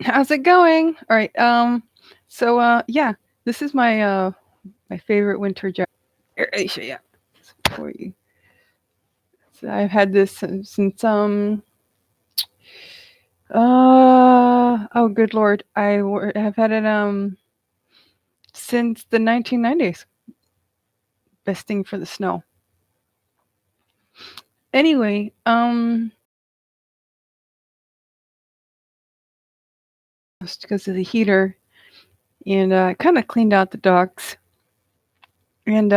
How's it going? All right. Yeah, this is my favorite winter jacket. Here, let me show you for you. So I've had this since oh good lord, have had it since the 1990s. Best thing for the snow. Anyway, just because of the heater, and I kind of cleaned out the ducts, and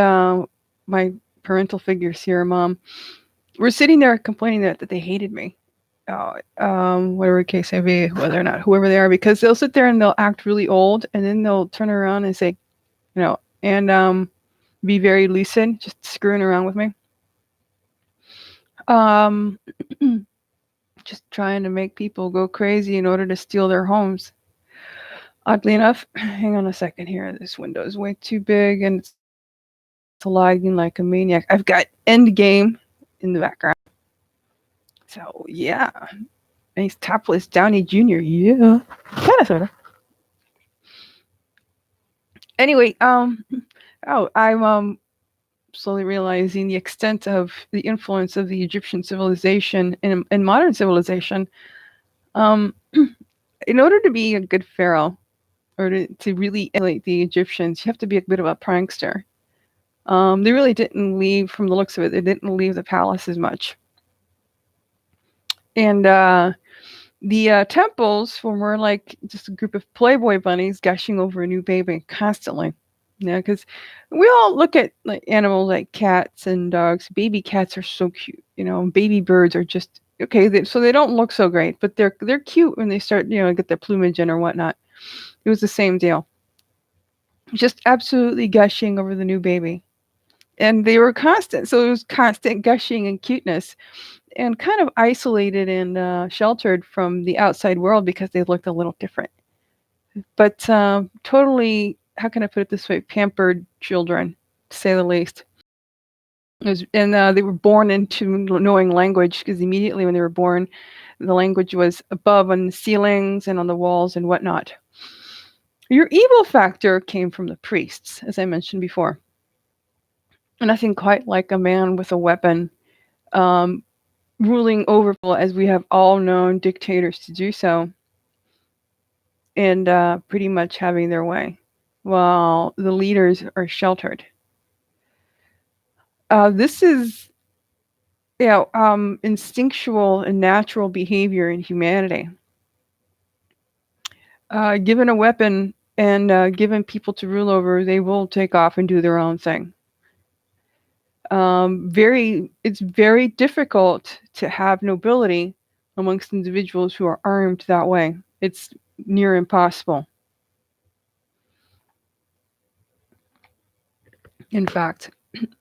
my parental figures here, mom, were sitting there complaining that they hated me. Whatever case may be, whether or not whoever they are, because they'll sit there and they'll act really old, and then they'll turn around and say, and be very lucid, just screwing around with me. Um, just trying to make people go crazy in order to steal their homes. Oddly enough, hang on a second here. This window is way too big and it's lagging like a maniac. I've got Endgame in the background. So yeah, and he's topless Downey Jr. Yeah, kind of sort of. Anyway, I'm slowly realizing the extent of the influence of the Egyptian civilization in modern civilization. Um, in order to be a good pharaoh, or to really emulate the Egyptians, you have to be a bit of a prankster. They really didn't leave, from the looks of it, they didn't leave the palace as much. And the temples were more like just a group of Playboy bunnies gushing over a new baby constantly. Yeah, because we all look at like animals like cats and dogs. Baby cats are so cute, Baby birds are just okay. So they don't look so great, but they're cute when they start, get their plumage in or whatnot. It was the same deal, just absolutely gushing over the new baby, and they were constant. So it was constant gushing and cuteness, and kind of isolated and sheltered from the outside world because they looked a little different. But totally, how can I put it this way? Pampered children, to say the least. And they were born into knowing language because immediately when they were born, the language was above on the ceilings and on the walls and whatnot. Your evil factor came from the priests, as I mentioned before. Nothing quite like a man with a weapon um, ruling over people, as we have all known dictators to do so, and pretty much having their way, while the leaders are sheltered. This is instinctual and natural behavior in humanity. Given a weapon and given people to rule over, they will take off and do their own thing. It's very difficult to have nobility amongst individuals who are armed that way. It's near impossible. In fact,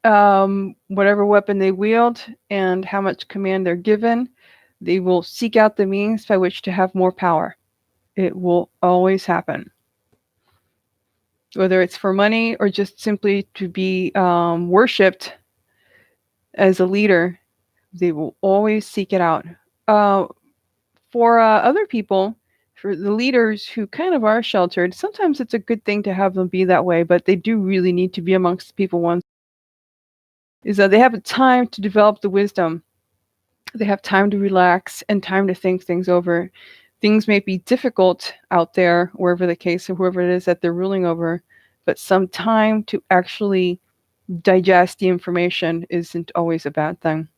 whatever weapon they wield and how much command they're given, they will seek out the means by which to have more power. It will always happen. Whether it's for money or just simply to be worshipped as a leader, they will always seek it out. Uh, for other people, for the leaders who kind of are sheltered, sometimes it's a good thing to have them be that way, but they do really need to be amongst the people once. Is that they have time to develop the wisdom. They have time to relax and time to think things over. Things may be difficult out there, wherever the case, or whoever it is that they're ruling over, but some time to actually digest the information isn't always a bad thing.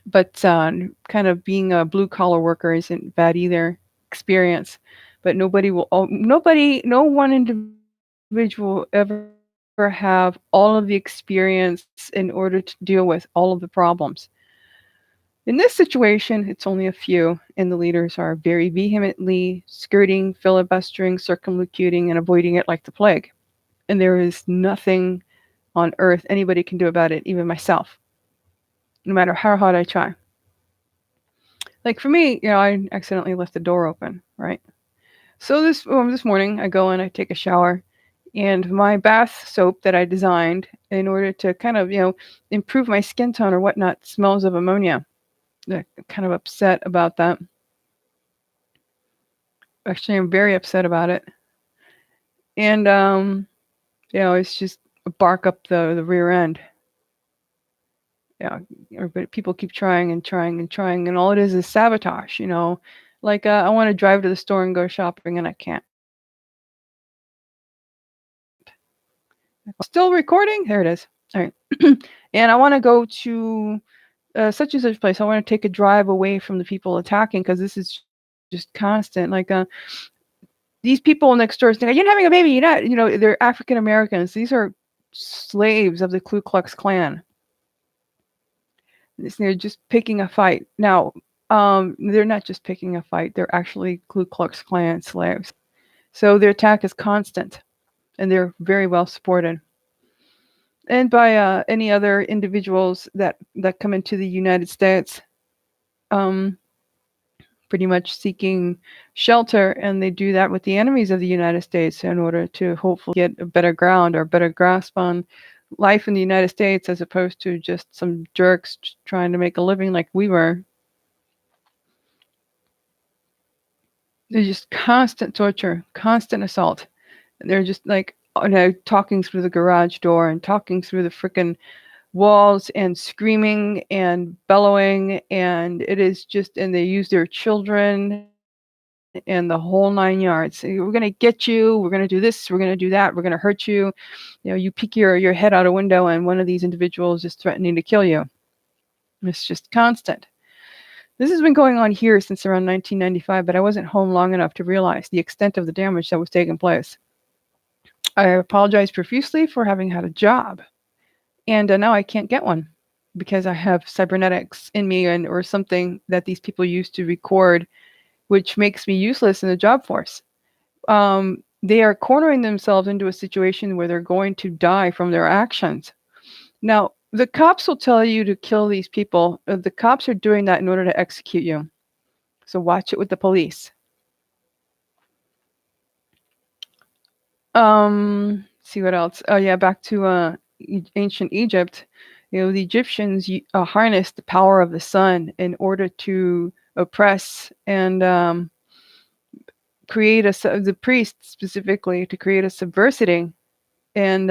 But kind of being a blue collar worker isn't bad either. Experience, but no one individual will ever have all of the experience in order to deal with all of the problems. In this situation, it's only a few, and the leaders are very vehemently skirting, filibustering, circumlocuting, and avoiding it like the plague. And there is nothing on earth anybody can do about it, even myself, no matter how hard I try. Like for me, I accidentally left the door open, right? So this morning, I go in, I take a shower, and my bath soap that I designed in order to kind of improve my skin tone or whatnot smells of ammonia. I'm kind of upset about that. Actually, I'm very upset about it. And it's just a bark up the rear end. Yeah, but people keep trying and trying and trying, and all it is sabotage. Like I want to drive to the store and go shopping, and I can't. Still recording? There it is. All right. And I want to go to such and such place. I want to take a drive away from the people attacking because this is just constant. Like these people next door saying, "You're not having a baby. You're not." They're African Americans. These are slaves of the Ku Klux Klan. They're just picking a fight. Now, they're not just picking a fight. They're actually Ku Klux Klan slaves. So their attack is constant, and they're very well supported. And by any other individuals that come into the United States, pretty much seeking shelter, and they do that with the enemies of the United States in order to hopefully get a better ground or a better grasp on life in the United States, as opposed to just some jerks trying to make a living like we were. There's just constant torture, constant assault. And they're just like, talking through the garage door and talking through the frickin' walls and screaming and bellowing. And it is just, and they use their children and the whole 9 yards. We're going to get you. We're going to do this. We're going to do that. We're going to hurt you. You peek your head out a window and one of these individuals is threatening to kill you. It's just constant. This has been going on here since around 1995, but I wasn't home long enough to realize the extent of the damage that was taking place. I apologize profusely for having had a job, and now I can't get one because I have cybernetics in me or something that these people use to record, which makes me useless in the job force. They are cornering themselves into a situation where they're going to die from their actions. Now, the cops will tell you to kill these people. The cops are doing that in order to execute you. So watch it with the police. See what else? Oh yeah, back to ancient Egypt. The Egyptians harnessed the power of the sun in order to oppress and create the priests specifically to create a subversity, and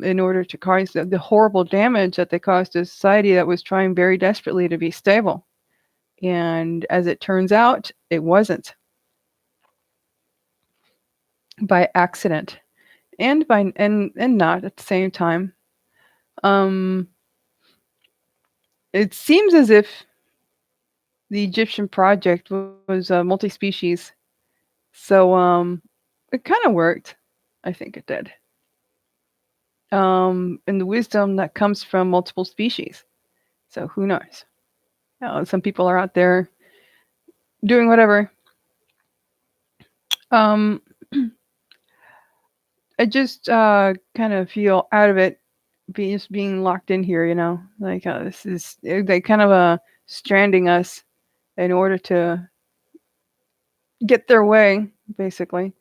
in order to cause the horrible damage that they caused to society that was trying very desperately to be stable. And as it turns out, it wasn't, by accident and not at the same time. It seems as if the Egyptian project was multi-species, so it kind of worked. I think it did. And the wisdom that comes from multiple species. So who knows? Some people are out there doing whatever. I just kind of feel out of it, being locked in here. Like this is they kind of stranding us in order to get their way, basically.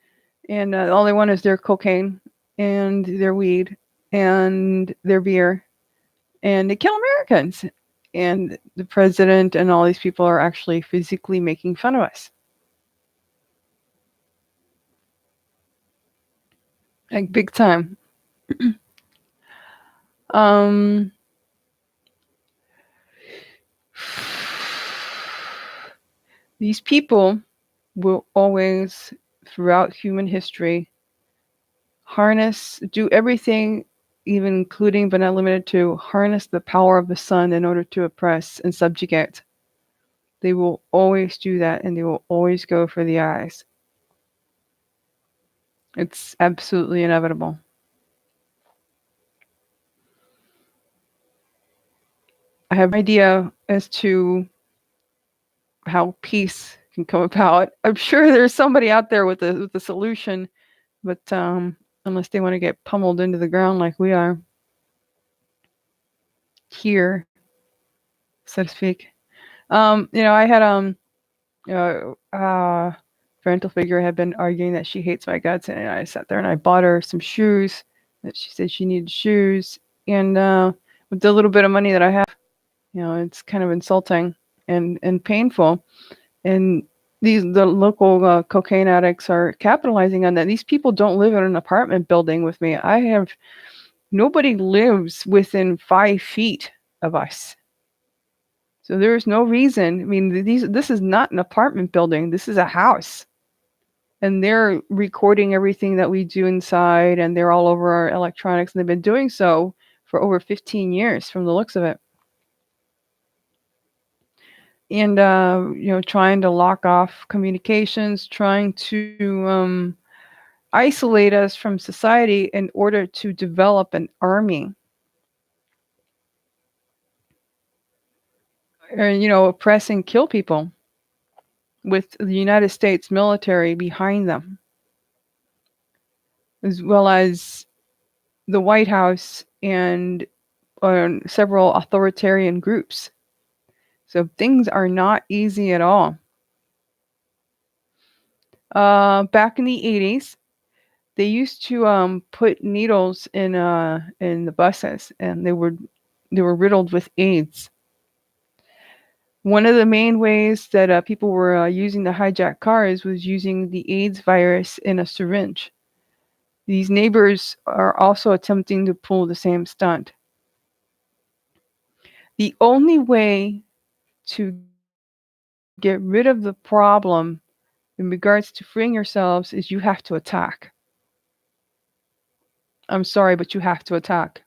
And all they want is their cocaine and their weed and their beer, and they kill Americans. And the president and all these people are actually physically making fun of us. Like big time. These people will always, throughout human history, do everything, even including but not limited to, harness the power of the sun in order to oppress and subjugate. They will always do that, and they will always go for the eyes. It's absolutely inevitable. I have no idea as to how peace can come about. I'm sure there's somebody out there with the solution, but unless they want to get pummeled into the ground like we are here, so to speak. I had parental figure had been arguing that she hates my guts, and I sat there and I bought her some shoes that she said she needed shoes, and with the little bit of money that I have, it's kind of insulting and painful. And the local cocaine addicts are capitalizing on that. These people don't live in an apartment building with me. I have nobody lives within 5 feet of us. So there's no reason. I mean, this is not an apartment building. This is a house. And they're recording everything that we do inside, and they're all over our electronics, and they've been doing so for over 15 years from the looks of it. And trying to lock off communications, trying to isolate us from society in order to develop an army, and oppress and kill people with the United States military behind them, as well as the White House and several authoritarian groups. So things are not easy at all. Back in the 80s, they used to put needles in the buses, and they were riddled with AIDS. One of the main ways that people were using the hijacked cars was using the AIDS virus in a syringe. These neighbors are also attempting to pull the same stunt. The only way to get rid of the problem in regards to freeing yourselves is you have to attack. I'm sorry, but you have to attack.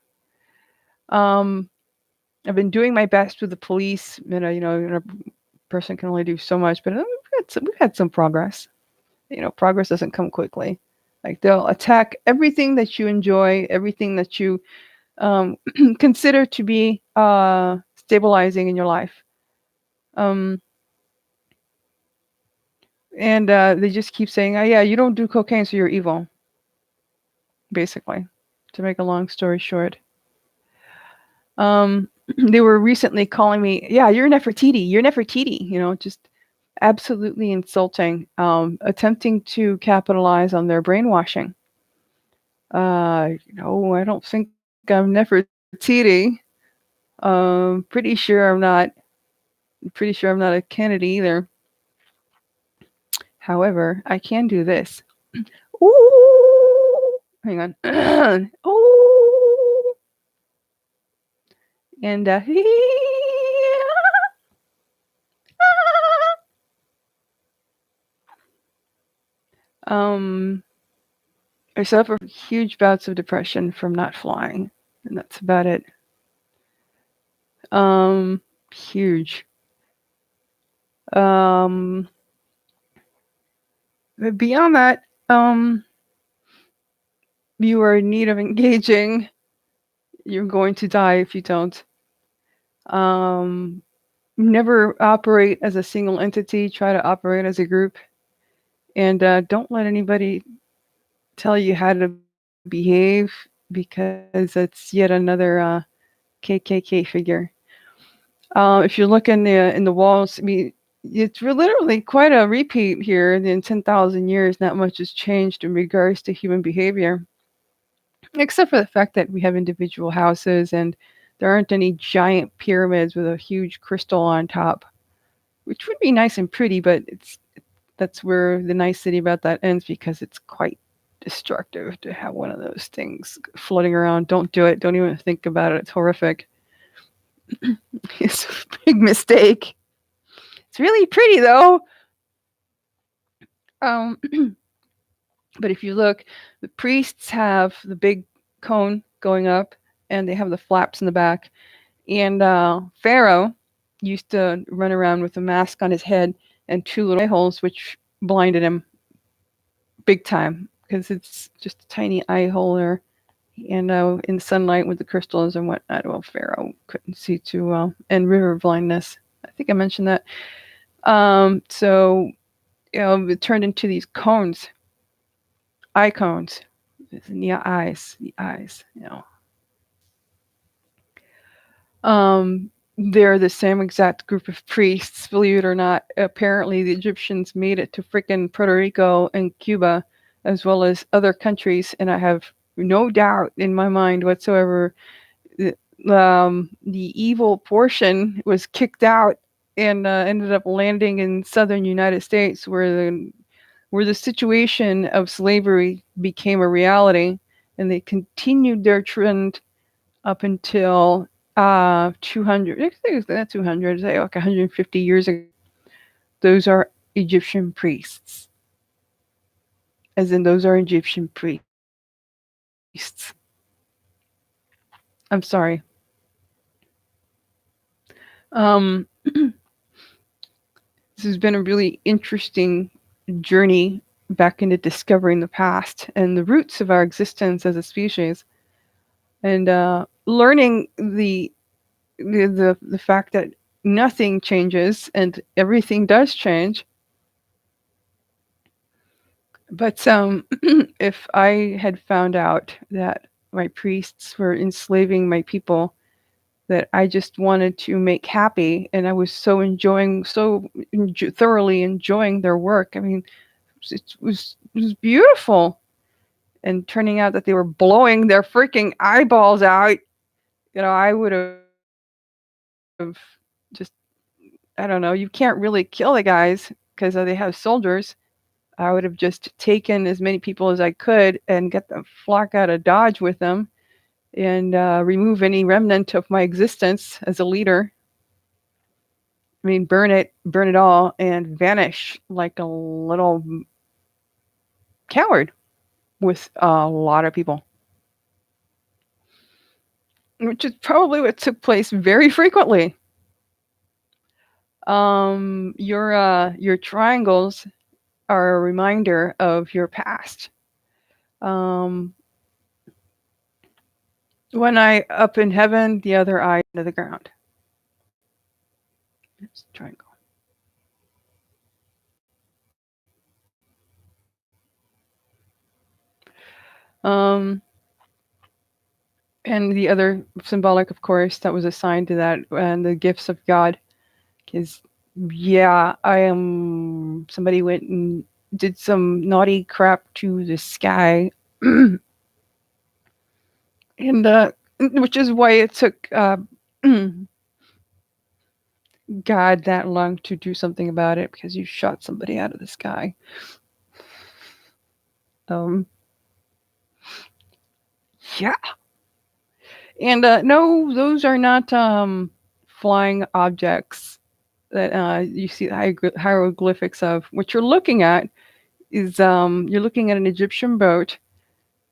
I've been doing my best with the police. A person can only do so much, but we've had some progress. Progress doesn't come quickly. Like, they'll attack everything that you enjoy, everything that you consider to be stabilizing in your life. And they just keep saying, "Oh yeah, you don't do cocaine, so you're evil." Basically, to make a long story short. They were recently calling me, "Yeah, you're Nefertiti. You're Nefertiti." Just absolutely insulting, attempting to capitalize on their brainwashing. I don't think I'm Nefertiti. Pretty sure I'm not. Pretty sure I'm not a Kennedy either. However, I can do this. Ooh, hang on. Ooh, and I suffer huge bouts of depression from not flying, and that's about it. Huge. But beyond that, you are in need of engaging. You're going to die if you don't. Never operate as a single entity. Try to operate as a group, and don't let anybody tell you how to behave, because it's yet another KKK figure. If you look in the walls, I mean, it's literally quite a repeat here. In 10,000 years, not much has changed in regards to human behavior, except for the fact that we have individual houses and there aren't any giant pyramids with a huge crystal on top, which would be nice and pretty, but that's where the nicety about that ends, because it's quite destructive to have one of those things floating around. Don't do it. Don't even think about it. It's horrific. It's a big mistake. It's really pretty though. But if you look, the priests have the big cone going up, and they have the flaps in the back. And Pharaoh used to run around with a mask on his head and two little eye holes, which blinded him big time, because it's just a tiny eye hole there. And in sunlight with the crystals and whatnot, well, Pharaoh couldn't see too well. And river blindness. I think I mentioned that. So, it turned into these cones, eye cones, in the eyes, They're the same exact group of priests, believe it or not. Apparently, the Egyptians made it to frickin' Puerto Rico and Cuba, as well as other countries, and I have no doubt in my mind whatsoever the evil portion was kicked out and ended up landing in southern United States, where the situation of slavery became a reality, and they continued their trend up until 200, I think it's not 200, say like 150 years ago. Those are Egyptian priests, as in those are Egyptian priests. I'm sorry. Um, this has been a really interesting journey back into discovering the past and the roots of our existence as a species, and learning the fact that nothing changes and everything does change. But if I had found out that my priests were enslaving my people that I just wanted to make happy, and I was thoroughly enjoying their work. I mean, it was beautiful, and turning out that they were blowing their freaking eyeballs out. I would have just, I don't know. You can't really kill the guys because they have soldiers. I would have just taken as many people as I could and get the flock out of Dodge with them, and remove any remnant of my existence as a leader. I mean, burn it all, and vanish like a little coward with a lot of people, which is probably what took place very frequently. Your triangles are a reminder of your past. Um, one eye up in heaven, the other eye into the ground. It's a triangle. Um, and the other symbolic, of course, that was assigned to that, and the gifts of God. Because, yeah, somebody went and did some naughty crap to the sky, and which is why it took God that long to do something about it, because you shot somebody out of the sky. Um, yeah. And no, those are not flying objects that you see hieroglyphics of. What you're looking at is you're looking at an Egyptian boat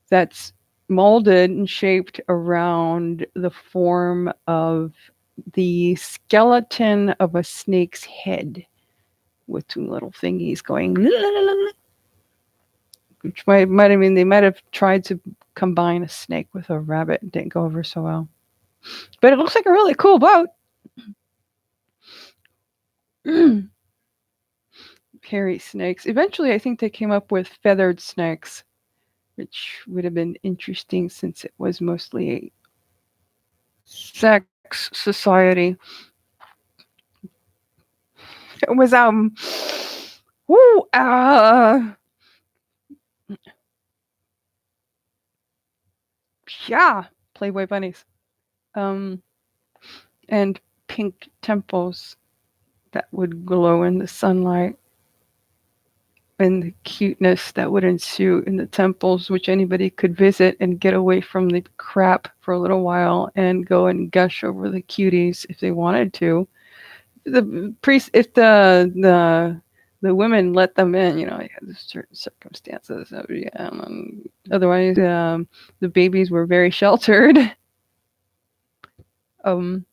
that's molded and shaped around the form of the skeleton of a snake's head with two little thingies going, which might have been, they might have tried to combine a snake with a rabbit. It didn't go over so well. But it looks like a really cool boat. Hairy snakes. Eventually, I think they came up with feathered snakes, which would have been interesting since it was mostly a sex society. It was woo, yeah, Playboy bunnies, um, and pink temples that would glow in the sunlight, and the cuteness that would ensue in the temples, which anybody could visit and get away from the crap for a little while and go and gush over the cuties if they wanted to. The priest, if the women let them in, you had certain circumstances. So, yeah, otherwise, the babies were very sheltered. Um,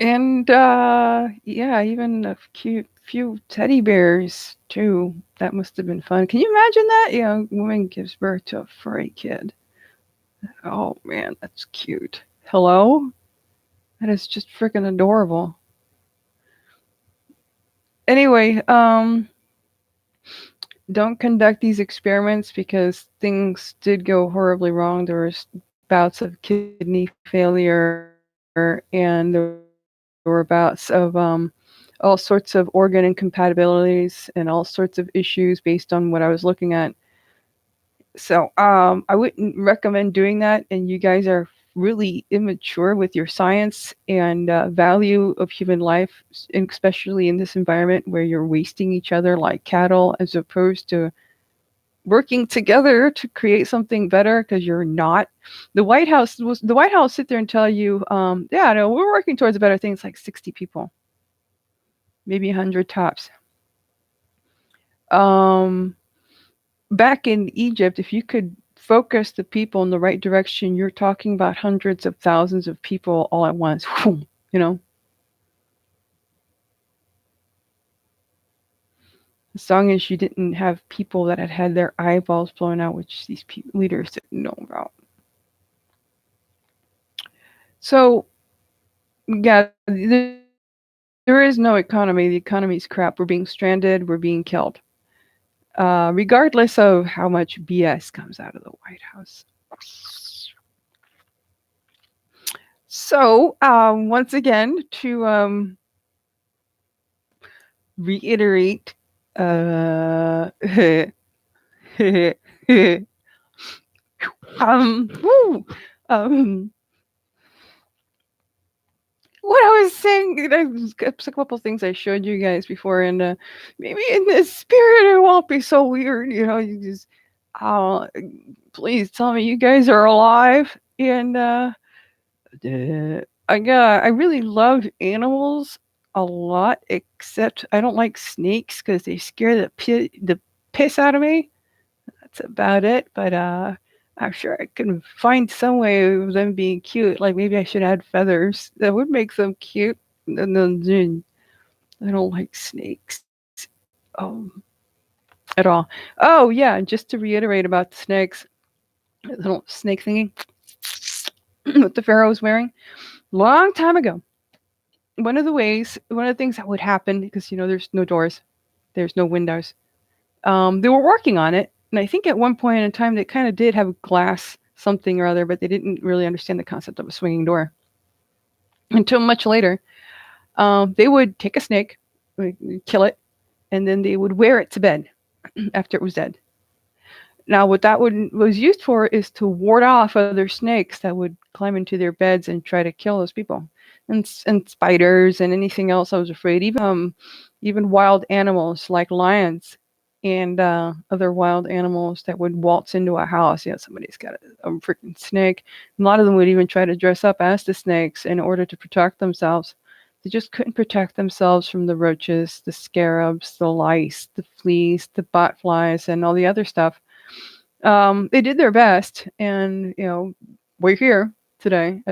and yeah, even a cute few teddy bears too. That must have been fun. Can you imagine that? Woman gives birth to a furry kid. Oh man, that's cute. Hello? That is just freaking adorable. Anyway, don't conduct these experiments because things did go horribly wrong. There was bouts of kidney failure, and there were bouts of all sorts of organ incompatibilities and all sorts of issues based on what I was looking at. So I wouldn't recommend doing that. And you guys are really immature with your science and value of human life, especially in this environment where you're wasting each other like cattle, as opposed to working together to create something better. Because you're not. The White House sit there and tell you, yeah, no, we're working towards a better thing. It's like 60 people, maybe 100 tops. Um, Back in Egypt, if you could focus the people in the right direction, you're talking about hundreds of thousands of people all at once. You know, as long as you didn't have people that had had their eyeballs blown out, which these leaders didn't know about. So, yeah, there is no economy. The economy's crap. We're being stranded. We're being killed. Regardless of how much BS comes out of the White House. So, once again, to reiterate, uh, woo, um, what I was saying, there's a couple things I showed you guys before, and maybe in this spirit, it won't be so weird. You know, you just, uh, please tell me you guys are alive, and I really love animals a lot, except I don't like snakes because they scare the piss out of me. That's about it. But I'm sure I can find some way of them being cute. Like maybe I should add feathers. That would make them cute. And then I don't like snakes. Um, at all. Oh yeah, just to reiterate about the snakes, the little snake thingy that the pharaoh was wearing long time ago. One of the things that would happen, because there's no doors, there's no windows. They were working on it, and I think at one point in time they kind of did have glass something or other, but they didn't really understand the concept of a swinging door until much later. They would take a snake, like, kill it, and then they would wear it to bed after it was dead. Now, what that was used for is to ward off other snakes that would climb into their beds and try to kill those people, and spiders and anything else. I was afraid, even wild animals like lions and other wild animals that would waltz into a house. Somebody's got a freaking snake. A lot of them would even try to dress up as the snakes in order to protect themselves. They just couldn't protect themselves from the roaches, the scarabs, the lice, the fleas, the botflies, and all the other stuff. They did their best, and we're here today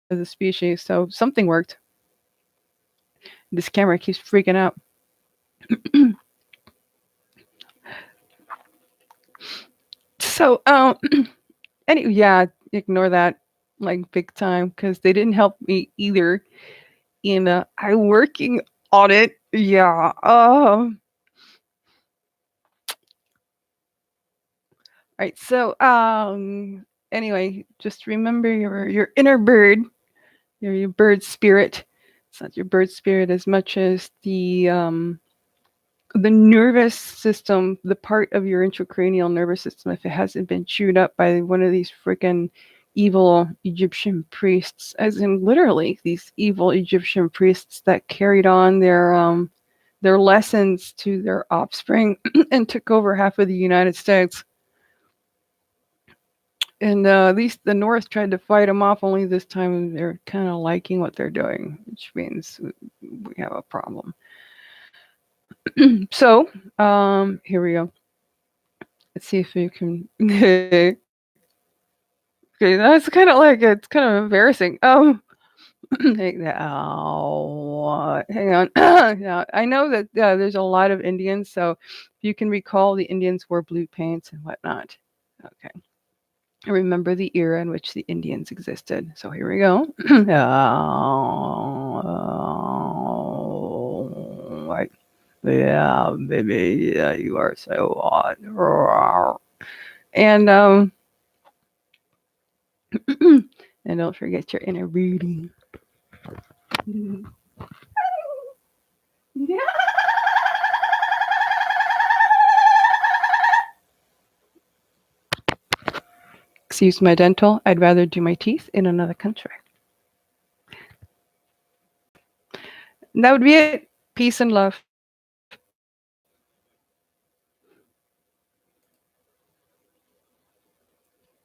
as a species, so something worked. This camera keeps freaking out. So, anyway, yeah, ignore that like big time because they didn't help me either. And I'm working on it. Yeah. Right. So, anyway, just remember your inner bird, your bird spirit. It's not your bird spirit as much as the nervous system, the part of your intracranial nervous system, if it hasn't been chewed up by one of these freaking evil Egyptian priests, as in literally these evil Egyptian priests that carried on their lessons to their offspring and took over half of the United States. And at least the North tried to fight them off, only this time they're kind of liking what they're doing, which means we have a problem. So, here we go. Let's see if you can. Okay, that's kind of like it's kind of embarrassing. Hang on. Now I know that there's a lot of Indians, so if you can recall, the Indians wore blue paints and whatnot. Okay, I remember the era in which the Indians existed. So here we go. Right. Yeah, baby, yeah, you are so hot. And and don't forget your inner beauty. excuse my dental, I'd rather do my teeth in another country. And that would be it. Peace and love.